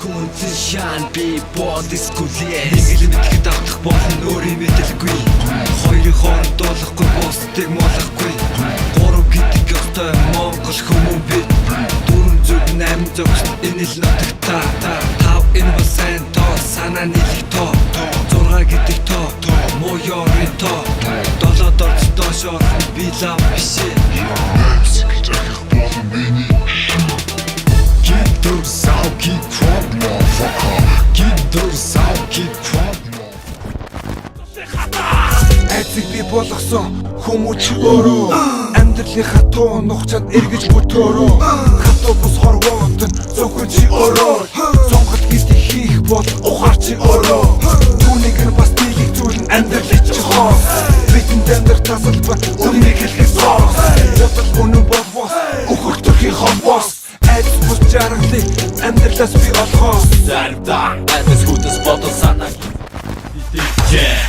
хүнзэн шаан би бодисгүлээ. Нэг л мэдлэг давтах болон өөрийн мэдлгүй. Хоёрын хооронд дуулахгүй бусдыг муулахгүй. Гурав гэдэг ёстой Монгол хүмүүс бид. 408 зөвс энэ л нутагтаа. Тав энэ бол сайн тоо санаа нийлэх тоо. 6 гэдэг тоо муу ёрын тоо. 7 дорц доошоор би лав бишээ. Get those out, keep crop, motherfucker. Get those out, keep crop, motherfucker. Айцыг би болгосон хүмүүс чи өөрөө. Амьдралынхаа туу нухчаад эргэж бүтөөрөө. Хатуу бус хорвоот нь зөвхөн чи өөрөө. Сонголт гэдэг хийх бол ухаар чи өөрөө. Түүнийг нь бас дийлэх зүйл нь амьдралыг чи хоос. Бидэнд амьдрах тасалбар үнийг хэлэх соос. Ятал үнэн болвоос өхөх төрхийн хомбоос. Айц бус жаргалыг амьдралаас би олгоос. Заримдаа айдас хүтас бодол санаа.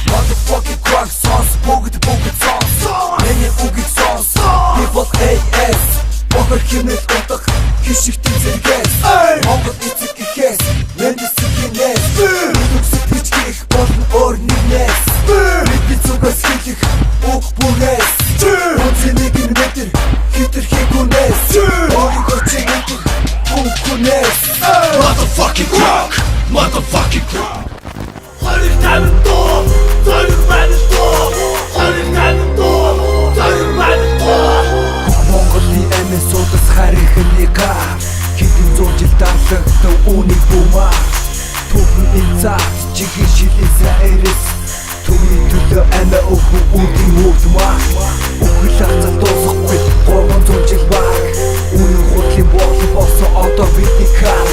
Motherfucking crack sauce, бүгд sauce. Миний үгийг sauce. Би бол AS. Бохор хэмнэл утга хишигтэн зэрэгээс. Монгол эцэг гэхээс мэндсэгнээс. Нүгсэт бичгийх болон өөр нэгнээс. Би зүгээс хэлэх үг бүрээс. Үнцэнийг нь мэдэр хитэрхий гүнээс. Өөрийгөө чи мэдэр бүхнээс. Motherfucking crack, motherfucking crack. Монголын амин суудас харихнийга хэдэн зуун жил дарлагдав үүнийг бумаа. Түүхэн инцаа чигээр шилийн сайрес. Түүний төлөө амиа өгөх үдийн мөрдмаа. Үхэл хацал дуусахгүй 300 жил баг. Үнэн хутлын боолон болсон одоо бидний хар.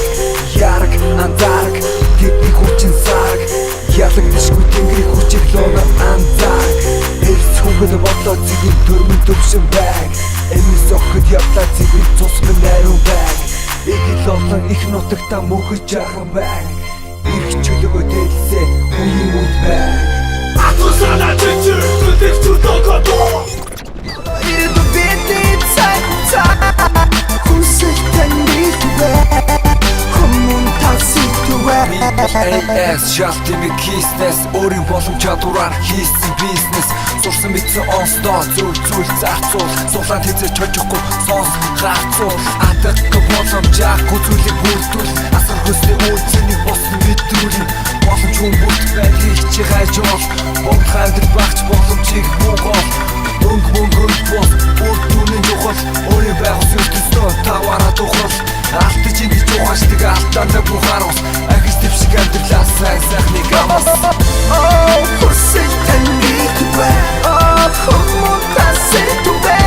Яраг анзаараг гэдний хүчин сарг. Ялагдашгүй тэнгэрийн хүчиг лоно анзаараг. Эрс хүнгэл бодлоо зэгийн төрмөн төвшин байг. Эмис охид явлаа зэгийн цусмын найруу байг. Игэл олон их нутагта мөхөж жаахан байг. Ирэх чөлөөгөө дэлсээ үеийн үд байг. Атусана чичир түлэх чүтокодоо. Ирдэ бидний цай хүсэлтэн нийлвэ. Хүмүүн таситвэ. AS шалтимиг хийснээс өөрийн болон чадвараар хийсэн бизнес. Сурсан мэдсэн онстоо зүйл зарцуул. Суулаад хийцэж чожихгүй сонс гарцуул. Атаггүй боломжаагүй зүйлийг бүрдүүл. Асар хөсний үйлцэнийг босон мэдрүүл. Боломж хүн бүрт байдгийг чи хайж бол. Бонг хайдаг багч боломжийг муугол. Мөнгө бол бүрдүүний чухал. Өөрийн байгуулс ертөнцөө таваараа тухрал. Алтаж ингэж ухаашдаг алтаандаа бухароос. Агис дэвшиг амьдралаас сайхныг амаас. Хүсэлтэн нийлвэ. Хүмүүн таситвэ.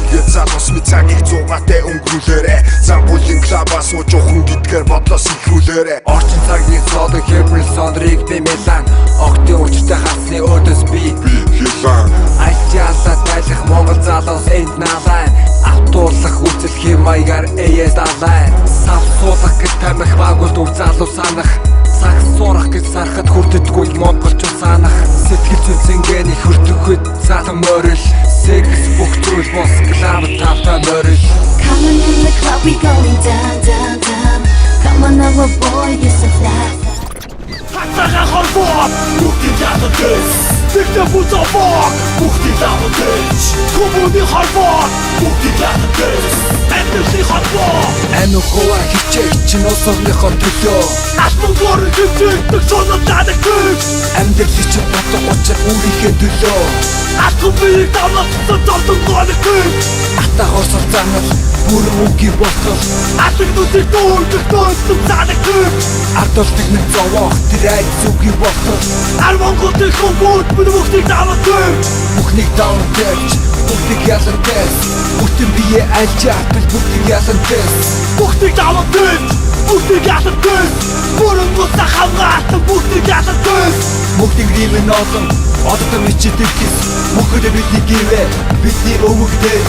Тэгээд залуус мэд цагийг зугаатай өнгөрүүлээрэ. Замбуулын клабаа сууж ухан гэдгээр бодлоос ихрүүлээрэ. Орчин цагийн цоодон хэмрэл сондрыг бимэлан. Октын учиртай хасны өдөөс би Хилан Альчаалаа тайлах Монгол залуус энд наалайн. Автуулах үйлчлэх хэмаягаар AS далайн. Савсуулах гэж тамих байгуулт үр залуу санах. Сагс суурах гэж сарахад хүрддэггүй монголчууд санах. Сэтгэл зүйн зингэний хүрдэхэд залан морил. Секс бүх зүйл бос клаб тавтаа морил. Come on in the club, we going down. Come on now, boy, it's a fly. Хатага хорвоо. Бүгдийг ядаж дэс. Тэгтээ бүцавоо. Бүгдийг ядаж дэс. Хүмүүний хорвоо. Бүгдийг ядаж дэс. Амьдралын хорвоо. Амин хуваа хичээх чинь усорныхоо төлөө. Алтан гурын хөвчөйдөг сонод надад гүйж. Амьдралын чинь бодох учир өөрийнхөө төлөө. Алтан биеийг давлагдсан зовдон гоног гүйж. Ата хоосол занал бүрэн үгүй болох. Алтан нүдийг дүүрдэх дөөсөн надад гүйж. Ард олдыг нэг зовоох тэр айц үгүй болох. Монголын хүмүүс бүгдийг даваад гүйж. Бүхнийг даван дэрч бүгдийг ялан дэс. Бүтэн бие альж атал бүгдийг ялан дэс. Бүгдийг даваад гүйж. Бүгдийг ялан дэс. Бүрэн гутаа хамгаалсан бүгдийг ялан дэс. Бүгдийг римэн олон одод мичдэг гис. Бүхэд бидний гівэ бидний өвөгдөө.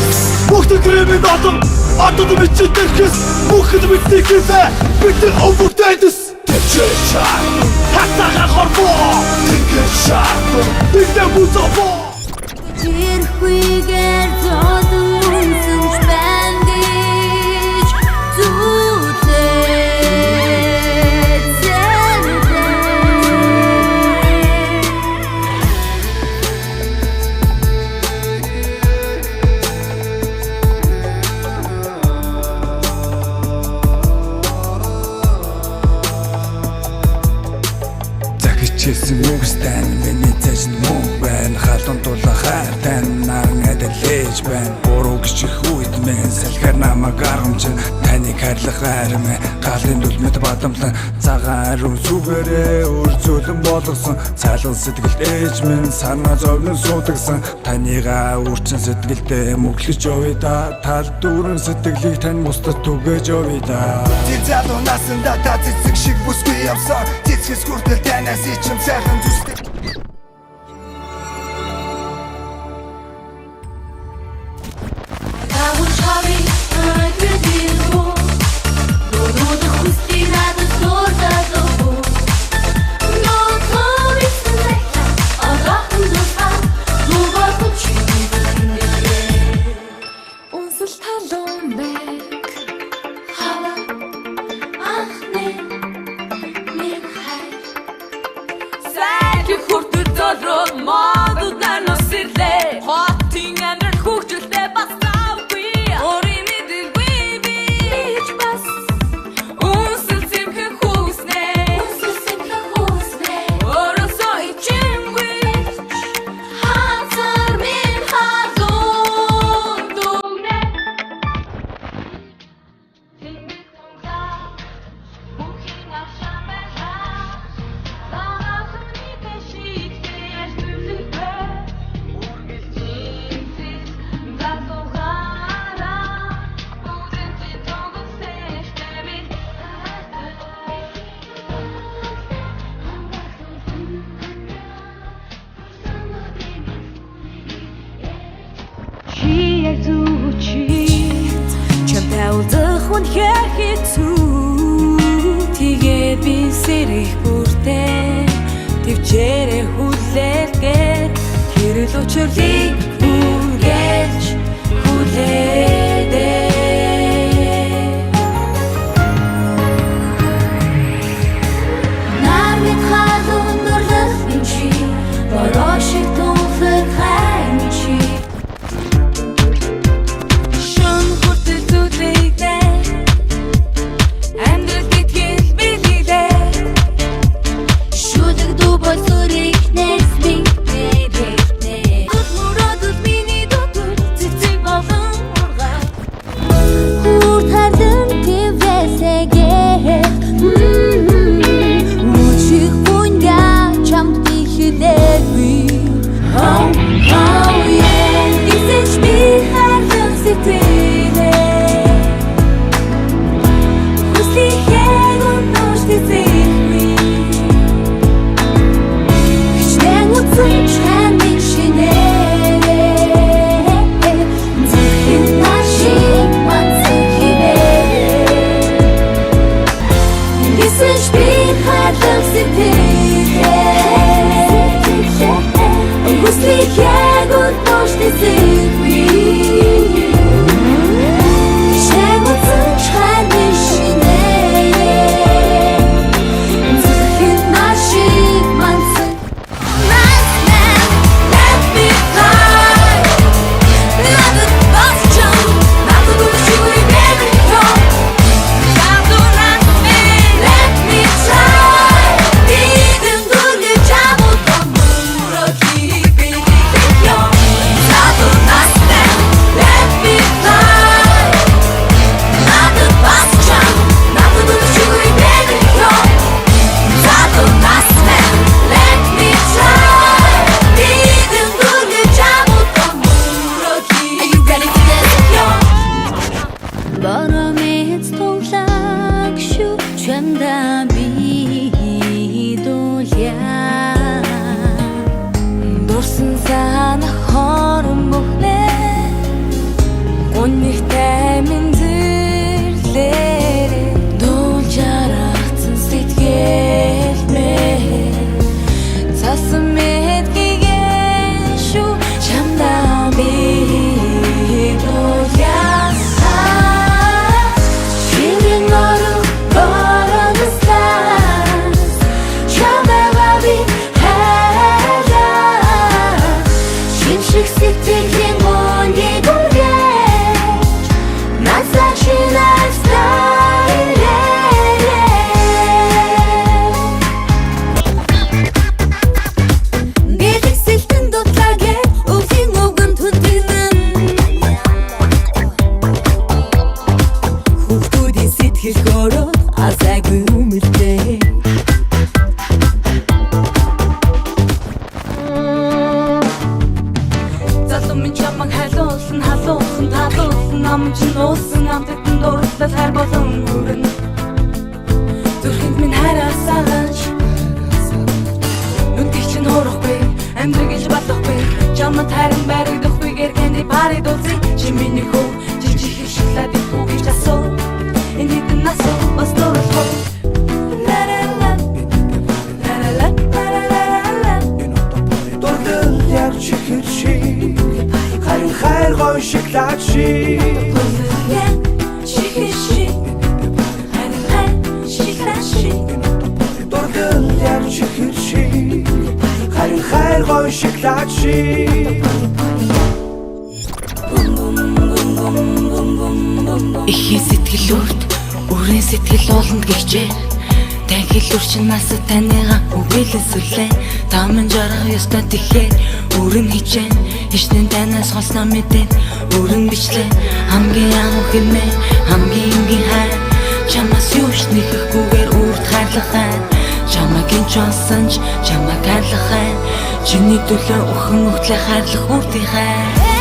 Бүгдийг римэн олон одод мичдэг гис. Бүхэд бидний гівэ бидний өвөгдөө. Тэчээчаа хатага хорвоо. Тэгэр шаардсан тэгтээ бүцавоо. Тэрхүйгээр зодон үнсэнч бандиж зүлээ. тань миний цэжин мөн байна халуун дулаа хайр тань наран адилээж байна буруу гэж их үед мэн салхаар намайг аргамчин таныг хайрлах хайр мэ галын дүлмэд бадамлан цагаан ариун сүгээрээ өөр зүйлэн болгосон цайлган сэтгэлд ээж минь санаа зовлон суудагсан таныгаа үрчин сэтгэлдээ мөглөж явъя да тал дүүрэн сэтгэлийг тань бусдад түгээж явъя да Тэр залуу насанда та цэцэг шиг бүсгүй явсан цэцгэс хүртэл танаас ичим сайхан зүстэй I will hurry, I will be alone. Дөрөв хүсти надад дуртаглаа. Но товис нэхэ агахан дусаа зүгөө хүчтэй. Унсал талон бэг хава ахне мин хай. Сайки хүртэл дөрөв модод нарнос ирлээ. Хотын амир хүүхэлдээ бас Улдахын хэхитүү тэгээ би сэрэх бүртээ твчээрэ хүлээлгээр хэрэл учрлыг үргэлж хүлээдээ намайг халуун дурлах минь чи борошиг тунхаг хайм чи суусан талуулсан ном ч нуусан амтэн дурлал хайр болон хүрэн зүрхэнд минь хараасаач нүдийг чинь хурахгүй амьдрыг иж болохгүй чамд харин баригдахгүйгээр кэнди пари дуулсан чи миний хөө жижиг их шоколад ихгүй гэж асуу энэ хэдэн насуу бас дурлах хайр гой шоколад шиг дурган яг чихэр шиг хайр гой шоколад шиг ихийн сэтгэлүүрт үрийн сэтгэл ууланд гихжээ танхил үрчин насад таныга үгэлэсвэрлээ таман жарах ёстой тэгэхээр үрэн хичээн ичнэн танаас холсноо мэдээд үрэн бичлээ хамгийн амуу хэмээ хамгийн энгийн хайр чамаас юуш нэхэхгүйгээр үрд хайрлах хайр чамаг энэ ч олсонч чамаг хайрлах хайр чиний төлөө өхөн өгтлээ хайрлах үрдийн хайр